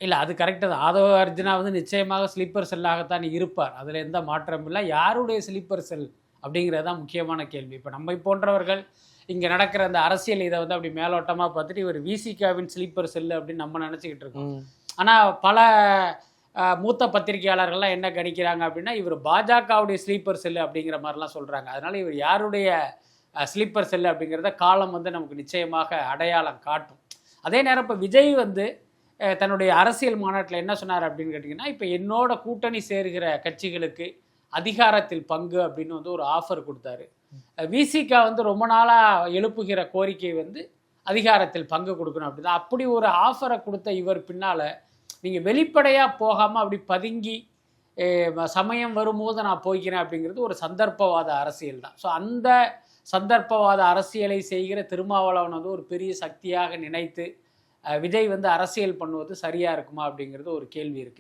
இல்ல அது கரெக்ட்டு தான். ஆதவ அர்ஜுனா வந்து நிச்சயமாக ஸ்லீப்பர் செல்லாகத்தான் இருப்பார். அதுல எந்த மாற்றமும் இல்ல. யாருடைய ஸ்லீப்பர் செல் அப்படிங்கிறது தான் முக்கியமான கேள்வி. இப்ப நம்மை போன்றவர்கள் இங்க நடக்கிற அந்த அரசியல் இத வந்து அப்படி மேலோட்டமா பார்த்துட்டு, இவர் விசிகாவின் ஸ்லீப்பர் செல் அப்படின்னு நம்ம நெனச்சுக்கிட்டு இருக்கோம். ஆனா பல மூத்த பத்திரிகையாளர்கள்லாம் என்ன கணிக்கிறாங்க அப்படின்னா, இவர் பாஜகவுடைய ஸ்லீப்பர் செல் அப்படிங்கிற மாரிலாம் சொல்றாங்க. அதனால இவர் யாருடைய ஸ்லீப்பர் செல் அப்படிங்கிறத காலம் வந்து நமக்கு நிச்சயமாக அடையாளம் காட்டும். அதே நேரம் இப்ப விஜய் வந்து தன்னுடைய அரசியல் மாநாட்டில் என்ன சொன்னார் அப்படின்னு கேட்டிங்கன்னா, இப்போ என்னோட கூட்டணி சேர்கிற கட்சிகளுக்கு அதிகாரத்தில் பங்கு அப்படின்னு வந்து ஒரு ஆஃபர் கொடுத்தாரு. விசிகா வந்து ரொம்ப நாளாக எழுப்புகிற கோரிக்கை வந்து அதிகாரத்தில் பங்கு கொடுக்கணும் அப்படின்னு. அப்படி ஒரு ஆஃபரை கொடுத்த இவர் பின்னால் நீங்கள் வெளிப்படையாக போகாமல் அப்படி பதுங்கி சமயம் வரும்போது நான் போய்க்கிறேன் அப்படிங்கிறது ஒரு சந்தர்ப்பவாத அரசியல் தான். ஸோ அந்த சந்தர்ப்பவாத அரசியலை செய்கிற திருமாவளவன் வந்து ஒரு பெரிய சக்தியாக நினைத்து விஜய் வந்து அரசியல் பண்ணுவது சரியா இருக்குமா அப்படிங்கிறது ஒரு கேள்வி இருக்கு.